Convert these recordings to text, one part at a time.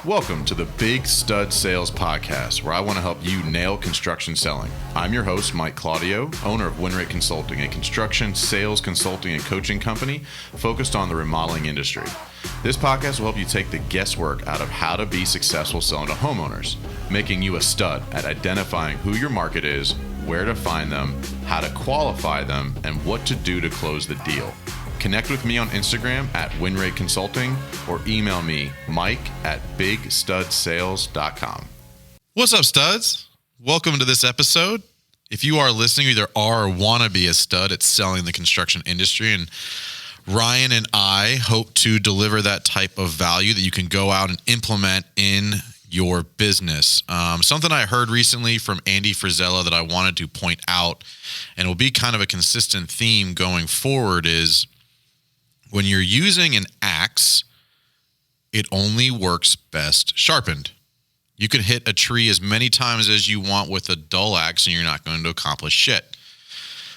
Welcome to the Big Stud Sales Podcast, where I want to help you nail construction selling. I'm your host, Mike Claudio, owner of WinRate Consulting, a construction, sales, consulting, and coaching company focused on the remodeling industry. This podcast will help you take the guesswork out of how to be successful selling to homeowners, making you a stud at identifying who your market is, where to find them, how to qualify them, and what to do to close the deal. Connect with me on Instagram at WinRate Consulting or email me, mike@bigstudsales.com. What's up, studs? Welcome to this episode. If you are listening, you either are or want to be a stud at selling the construction industry, and Ryan and I hope to deliver that type of value that you can go out and implement in your business. Something I heard recently from Andy Frizella that I wanted to point out, and will be kind of a consistent theme going forward, is when you're using an axe, it only works best sharpened. You can hit a tree as many times as you want with a dull axe and you're not going to accomplish shit.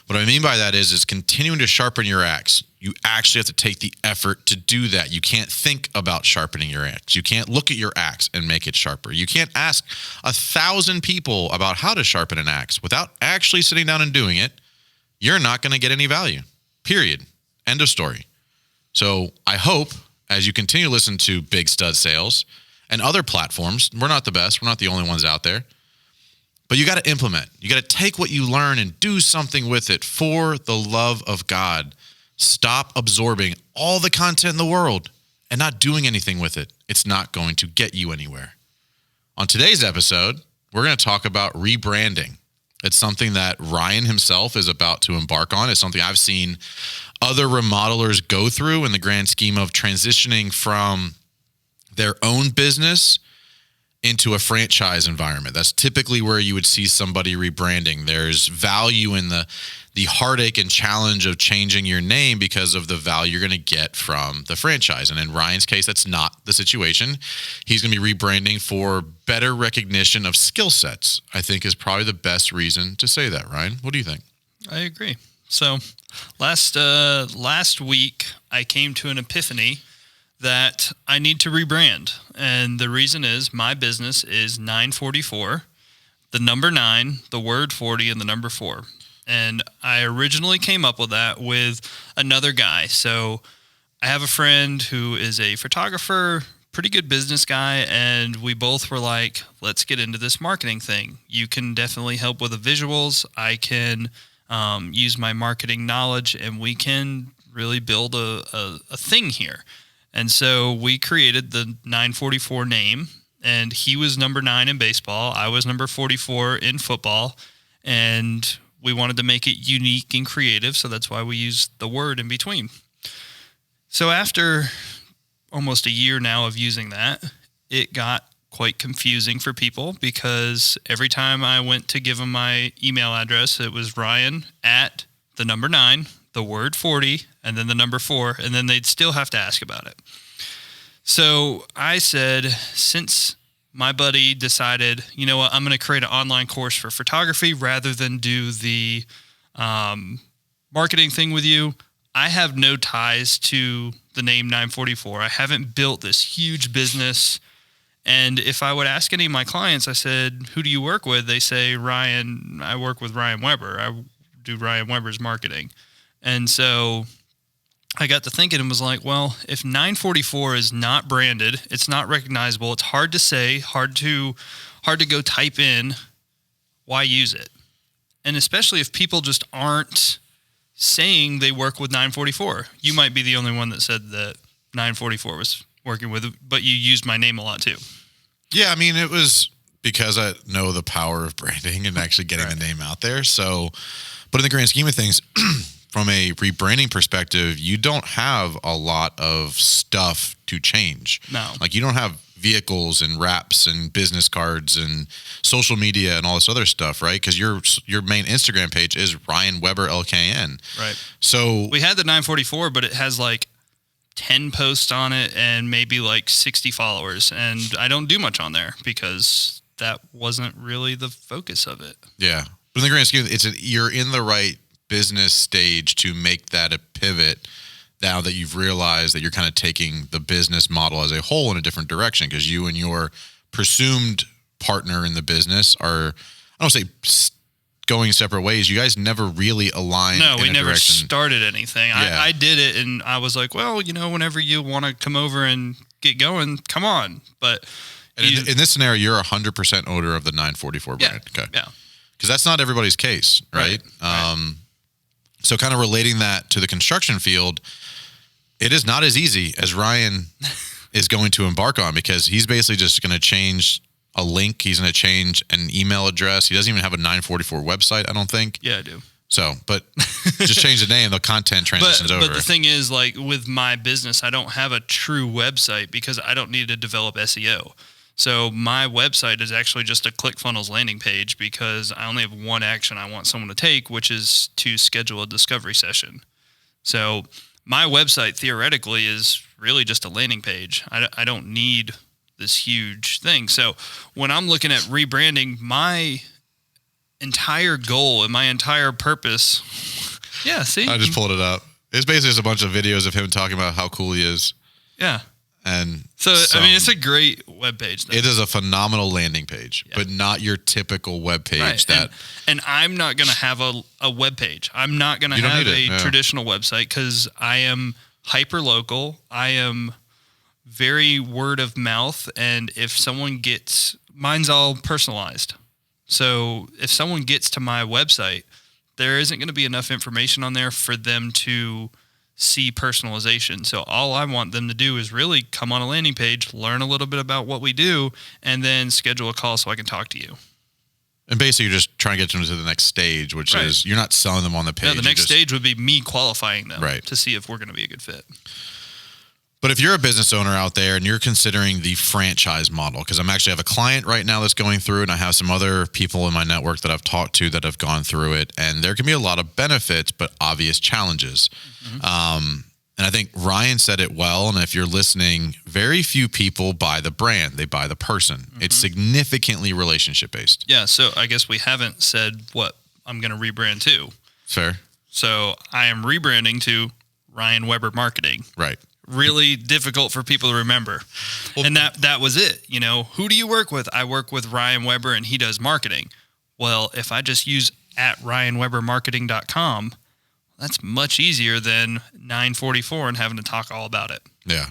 What I mean by that is continuing to sharpen your axe. You actually have to take the effort to do that. You can't think about sharpening your axe. You can't look at your axe and make it sharper. You can't ask 1,000 people about how to sharpen an axe without actually sitting down and doing it. You're not going to get any value, period. End of story. So I hope as you continue to listen to Big Stud Sales and other platforms, we're not the best. We're not the only ones out there. But you got to implement. You got to take what you learn and do something with it for the love of God. Stop absorbing all the content in the world and not doing anything with it. It's not going to get you anywhere. On today's episode, we're going to talk about rebranding. It's something that Ryan himself is about to embark on. It's something I've seen other remodelers go through in the grand scheme of transitioning from their own business into a franchise environment. That's typically where you would see somebody rebranding. There's value in the heartache and challenge of changing your name because of the value you're going to get from the franchise. And in Ryan's case, that's not the situation. He's going to be rebranding for better recognition of skill sets, I think is probably the best reason to say that. Ryan, what do you think? I agree. So last week, I came to an epiphany that I need to rebrand. And the reason is my business is 944, the number 9, the word 40, and the number 4. And I originally came up with that with another guy. So I have a friend who is a photographer, pretty good business guy, and we both were like, let's get into this marketing thing. You can definitely help with the visuals. I can use my marketing knowledge, and we can really build a thing here. And so we created the 944 name, and he was number 9 in baseball. I was number 44 in football, and we wanted to make it unique and creative, so that's why we used the word in between. So after almost a year now of using that, it got quite confusing for people because every time I went to give them my email address, it was Ryan at the number 9, the word 40, and then the number 4, and then they'd still have to ask about it. So I said, since my buddy decided, you know what, I'm going to create an online course for photography rather than do the marketing thing with you. I have no ties to the name 944. I haven't built this huge business. And if I would ask any of my clients, I said, who do you work with? They say, Ryan, I work with Ryan Weber. I do Ryan Weber's marketing. And so I got to thinking and was like, well, if 944 is not branded, it's not recognizable, it's hard to say, hard to go type in, why use it? And especially if people just aren't saying they work with 944. You might be the only one that said that 944 was working with it, but you used my name a lot too. Yeah, I mean, it was because I know the power of branding and actually getting the name out there. So, but in the grand scheme of things, from a rebranding perspective, you don't have a lot of stuff to change. No. Like you don't have vehicles and wraps and business cards and social media and all this other stuff, right? Because your main Instagram page is Ryan Weber LKN. Right. So we had the 944, but it has like 10 posts on it and maybe like 60 followers. And I don't do much on there because that wasn't really the focus of it. Yeah. But in the grand scheme, you're in the right business stage to make that a pivot now that you've realized that you're kind of taking the business model as a whole in a different direction, because you and your presumed partner in the business are, I don't say going separate ways. You guys never really aligned. No, we never direction. Started anything. Yeah. I did it, and I was like, well, whenever you want to come over and get going, come on. But in this scenario, you're 100% owner of the 944 brand. Okay. Yeah. Because that's not everybody's case, right? Right. So kind of relating that to the construction field, it is not as easy as Ryan is going to embark on, because he's basically just going to change a link. He's going to change an email address. He doesn't even have a 944 website, I don't think. Yeah, I do. So, but just change the name, the content transitions over. But the thing is, like with my business, I don't have a true website because I don't need to develop SEO. So my website is actually just a ClickFunnels landing page, because I only have one action I want someone to take, which is to schedule a discovery session. So my website theoretically is really just a landing page. I don't need this huge thing. So when I'm looking at rebranding, my entire goal and my entire purpose. Yeah, see? I just pulled it up. It's basically just a bunch of videos of him talking about how cool he is. Yeah. And so, it's a great web page. It is a phenomenal landing page, but not your typical web page. Right. And I'm not going to have a web page. I'm not going to have a traditional website, because I am hyper local. I am very word of mouth. And if someone mine's all personalized. So if someone gets to my website, there isn't going to be enough information on there for them to see personalization. So all I want them to do is really come on a landing page, learn a little bit about what we do, and then schedule a call so I can talk to you. And basically, you're just trying to get them to the next stage, which is you're not selling them on the page. Yeah, the next stage would be me qualifying them to see if we're going to be a good fit. But if you're a business owner out there and you're considering the franchise model, because I'm actually have a client right now that's going through it, and I have some other people in my network that I've talked to that have gone through it, and there can be a lot of benefits, but obvious challenges. Mm-hmm. And I think Ryan said it well, and if you're listening, very few people buy the brand, they buy the person. Mm-hmm. It's significantly relationship-based. Yeah, so I guess we haven't said what I'm going to rebrand to. Fair. So I am rebranding to Ryan Weber Marketing. Right. Really difficult for people to remember. Well, and that was it. Who do you work with? I work with Ryan Weber, and he does marketing. Well, if I just use @RyanWeberMarketing.com, that's much easier than 944 and having to talk all about it. Yeah.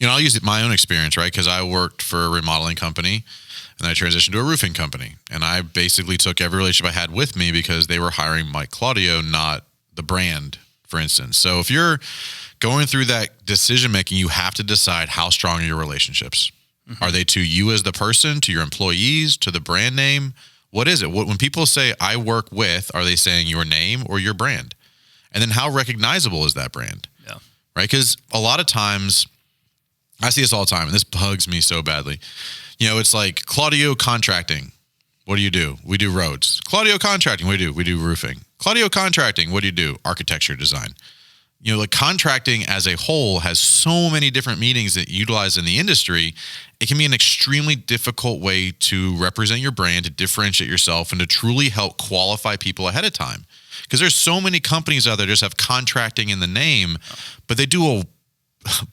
I'll use my own experience, right? Because I worked for a remodeling company, and I transitioned to a roofing company. And I basically took every relationship I had with me because they were hiring Mike Claudio, not the brand, for instance. So if you're going through that decision making, you have to decide how strong are your relationships. Mm-hmm. Are they to you as the person, to your employees, to the brand name? What is it? When people say I work with, are they saying your name or your brand? And then how recognizable is that brand? Yeah. Right? Because a lot of times, I see this all the time, and this bugs me so badly. It's like Claudio Contracting. What do you do? We do roads. Claudio Contracting. What do you do? We do roofing. Claudio Contracting. What do you do? Architecture design. Like contracting as a whole has so many different meanings that you utilize in the industry. It can be an extremely difficult way to represent your brand, to differentiate yourself, and to truly help qualify people ahead of time. Because there's so many companies out there that just have contracting in the name, but they do a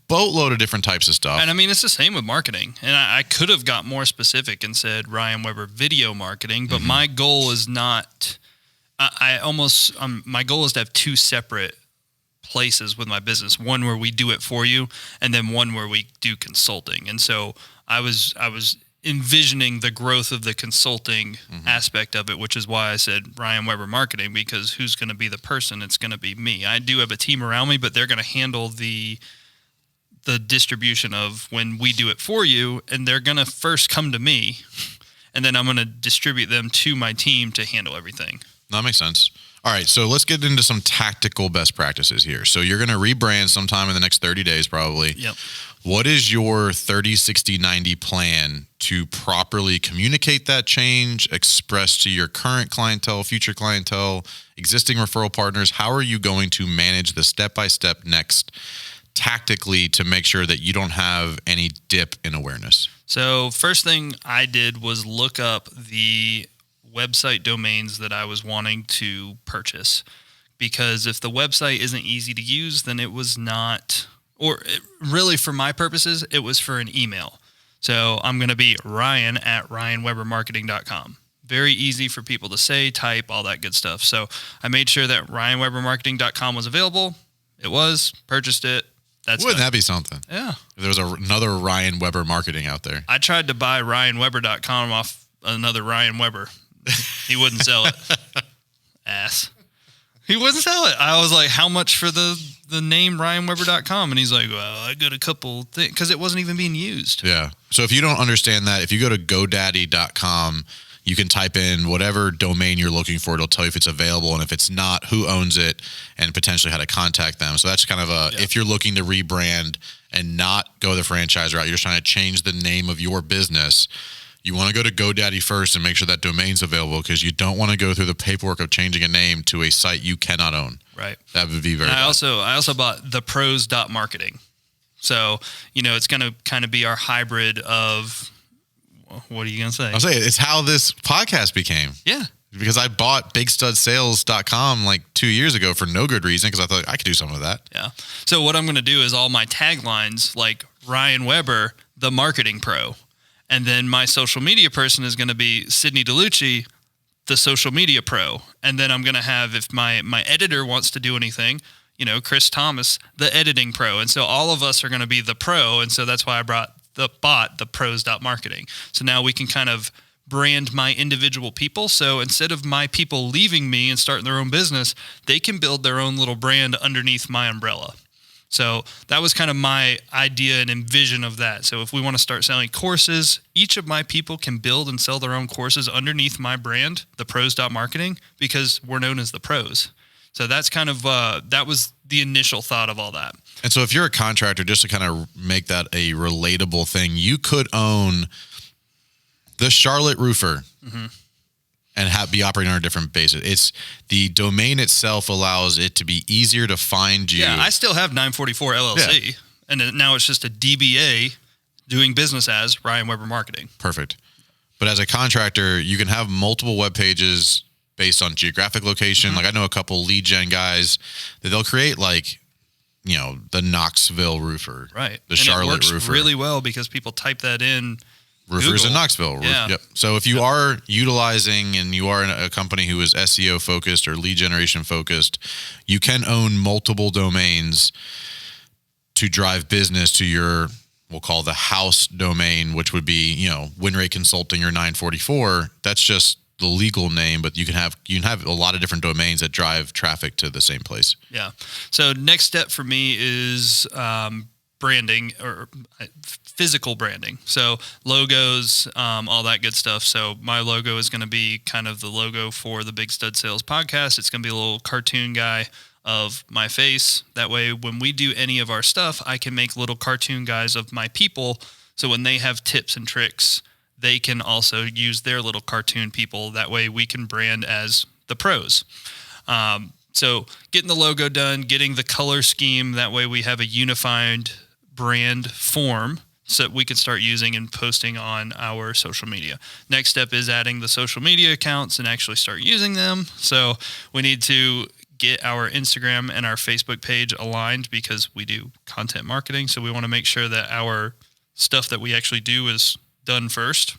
boatload of different types of stuff. And I mean, it's the same with marketing. And I could have got more specific and said Ryan Weber Video Marketing, but my goal is not. My goal is to have two separate places with my business, one where we do it for you, and then one where we do consulting. And so I was envisioning the growth of the consulting aspect of it, which is why I said Ryan Weber Marketing, because who's going to be the person? It's going to be me. I do have a team around me, but they're going to handle the distribution of when we do it for you, and they're going to first come to me, and then I'm going to distribute them to my team to handle everything. That makes sense. All right, so let's get into some tactical best practices here. So you're going to rebrand sometime in the next 30 days probably. Yep. What is your 30, 60, 90 plan to properly communicate that change, express to your current clientele, future clientele, existing referral partners? How are you going to manage the step-by-step next tactically to make sure that you don't have any dip in awareness? So first thing I did was look up the website domains that I was wanting to purchase, because if the website isn't easy to use, then it was not, really for my purposes, it was for an email. So I'm going to be Ryan at ryanwebermarketing.com. Very easy for people to say, type, all that good stuff. So I made sure that ryanwebermarketing.com was available. It was, purchased it. Wouldn't that be something? Yeah. If there was another Ryan Weber Marketing out there. I tried to buy ryanweber.com off another Ryan Weber. He wouldn't sell it. Ass. He wouldn't sell it. I was like, how much for the name ryanweber.com? And he's like, well, I got a couple things, because it wasn't even being used. Yeah. So if you don't understand that, if you go to GoDaddy.com, you can type in whatever domain you're looking for. It'll tell you if it's available, and if it's not, who owns it, and potentially how to contact them. So that's kind of if you're looking to rebrand and not go the franchise route, you're just trying to change the name of your business, you want to go to GoDaddy first and make sure that domain's available, because you don't want to go through the paperwork of changing a name to a site you cannot own. Right. That would be very bad. I also bought thepros.marketing. So, it's going to kind of be our hybrid of, what are you going to say? I'll say it's how this podcast became. Yeah. Because I bought bigstudsales.com like 2 years ago for no good reason, because I thought I could do some of that. Yeah. So what I'm going to do is all my taglines, like Ryan Weber, the marketing pro. And then my social media person is going to be Sydney DeLucci, the social media pro. And then I'm going to have, if my editor wants to do anything, Chris Thomas, the editing pro. And so all of us are going to be the pro. And so that's why I bought the pros.marketing. So now we can kind of brand my individual people. So instead of my people leaving me and starting their own business, they can build their own little brand underneath my umbrella. So that was kind of my idea and envision of that. So if we want to start selling courses, each of my people can build and sell their own courses underneath my brand, the pros.marketing, because we're known as the pros. So that's kind of, that was the initial thought of all that. And so if you're a contractor, just to kind of make that a relatable thing, you could own the Charlotte Roofer and be operating on a different basis. It's the domain itself allows it to be easier to find you. Yeah, I still have 944 LLC, and now it's just a DBA doing business as Ryan Weber Marketing. Perfect. But as a contractor, you can have multiple web pages based on geographic location. Like I know a couple lead gen guys that they'll create like, the Knoxville Roofer. Right. The Charlotte Roofer. Really well because people type that in Roofers Google. in Knoxville. Yeah. Yep. So if you are utilizing and you are a company who is SEO focused or lead generation focused, you can own multiple domains to drive business to your, we'll call the house domain, which would be, WinRate Consulting or 944. That's just the legal name, but you can have a lot of different domains that drive traffic to the same place. Yeah. So next step for me is branding or physical branding. So logos, all that good stuff. So my logo is going to be kind of the logo for the Big Stud Sales podcast. It's going to be a little cartoon guy of my face. That way, when we do any of our stuff, I can make little cartoon guys of my people. So when they have tips and tricks, they can also use their little cartoon people. That way we can brand as the pros. So getting the logo done, getting the color scheme, that way we have a unified brand form so we can start using and posting on our social media. Next step is adding the social media accounts and actually start using them. So we need to get our Instagram and our Facebook page aligned because we do content marketing. So we want to make sure that our stuff that we actually do is done first.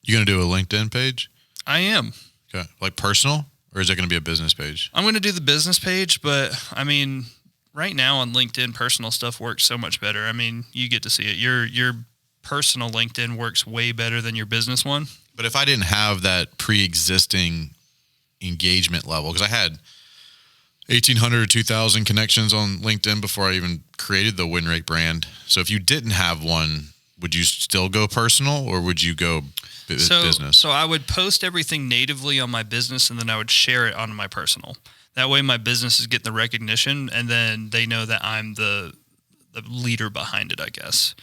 You going to do a LinkedIn page? I am. Okay. Like personal, or is it going to be a business page? I'm going to do the business page, but I mean, right now on LinkedIn, personal stuff works so much better. I mean, you get to see it. Your personal LinkedIn works way better than your business one. But if I didn't have that pre-existing engagement level, because I had 1,800 or 2,000 connections on LinkedIn before I even created the WinRate brand. So if you didn't have one, would you still go personal or would you go business? So I would post everything natively on my business and then I would share it on my personal. That way my business is getting the recognition and then they know that I'm the leader behind it, I guess.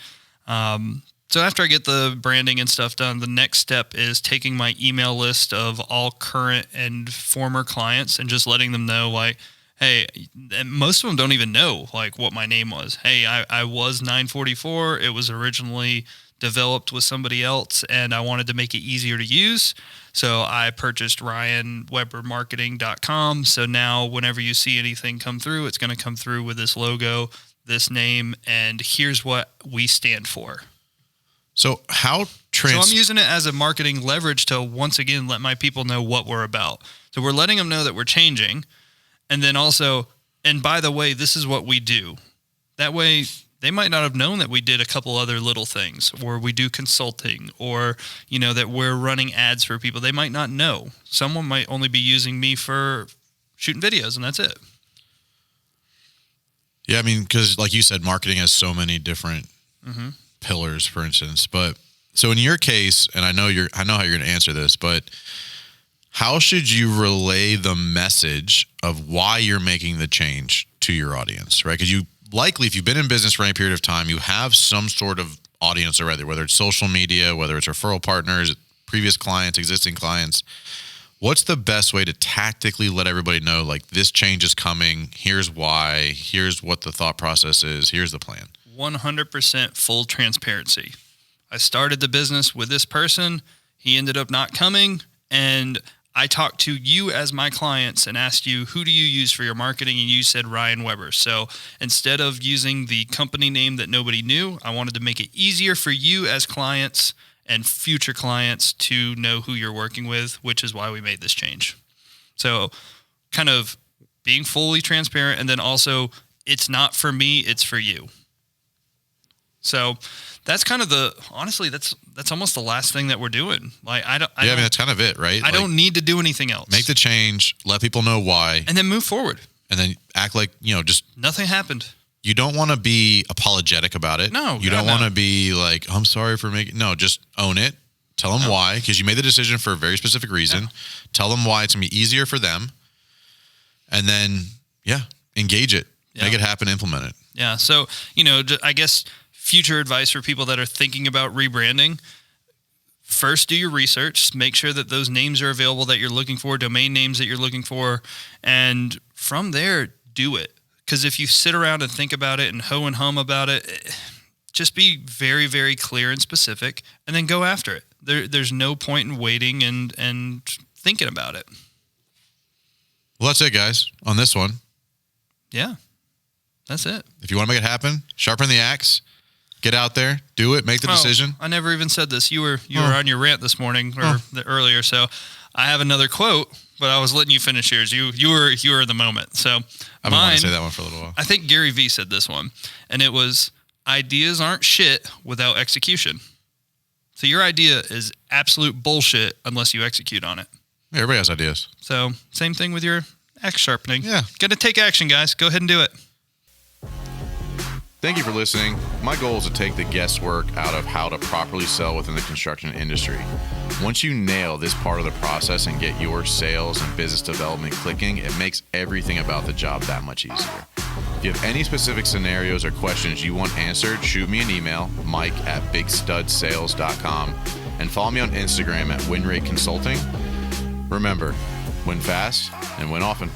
So after I get the branding and stuff done, the next step is taking my email list of all current and former clients and just letting them know, like, hey, and most of them don't even know like what my name was. Hey, I was 944. It was originally developed with somebody else, and I wanted to make it easier to use. So I purchased RyanWeberMarketing.com. So now whenever you see anything come through, it's going to come through with this logo, this name, and here's what we stand for. So how So I'm using it as a marketing leverage to once again let my people know what we're about. So we're letting them know that we're changing. And then also, and by the way, this is what we do. That way, they might not have known that we did a couple other little things, or we do consulting, or, you know, that we're running ads for people. They might not know. Someone might only be using me for shooting videos, and that's it. Yeah, I mean, because like you said, marketing has so many different pillars, for instance. But so in your case, and I know how you're going to answer this, but how should you relay the message of why you're making the change to your audience, right? Because you likely, if you've been in business for any period of time, you have some sort of audience already, whether it's social media, whether it's referral partners, previous clients, existing clients. What's the best way to tactically let everybody know, like, this change is coming, here's why, here's what the thought process is, here's the plan? 100% full transparency. I started the business with this person. He ended up not coming, and I talked to you as my clients and asked you, who do you use for your marketing? And you said Ryan Weber. So instead of using the company name that nobody knew, I wanted to make it easier for you as clients and future clients to know who you're working with, which is why we made this change. So kind of being fully transparent, and then also it's not for me, it's for you. So that's kind of honestly, that's almost the last thing that we're doing. Like, I mean, that's kind of it, right? I don't need to do anything else. Make the change, let people know why. And then move forward. And then act like, just nothing happened. You don't want to be apologetic about it. No. You don't want to be like, I'm sorry for making, no, just own it. Tell them why, because you made the decision for a very specific reason. Yeah. Tell them why it's going to be easier for them. And then, engage it. Yeah. Make it happen, implement it. Yeah. So, I guess future advice for people that are thinking about rebranding: first, do your research, make sure that those names are available that you're looking for, domain names that you're looking for, and from there, do it. Because if you sit around and think about it and hoe and hum about it, just be very, very clear and specific, and then go after it. There's no point in waiting and thinking about it. Well, that's it, guys, on this one. Yeah, that's it. If you want to make it happen, sharpen the axe. Get out there, do it, make the decision. I never even said this. You were on your rant this morning or earlier, so I have another quote, but I was letting you finish yours. You were in the moment. So I've been wanting to say that one for a little while. I think Gary Vee said this one, and it was, ideas aren't shit without execution. So your idea is absolute bullshit unless you execute on it. Yeah, everybody has ideas. So same thing with your axe sharpening. Yeah. Got to take action, guys. Go ahead and do it. Thank you for listening. My goal is to take the guesswork out of how to properly sell within the construction industry. Once you nail this part of the process and get your sales and business development clicking, it makes everything about the job that much easier. If you have any specific scenarios or questions you want answered, shoot me an email, mike@bigstudsales.com, and follow me on Instagram at WinRate Consulting. Remember, win fast and win often.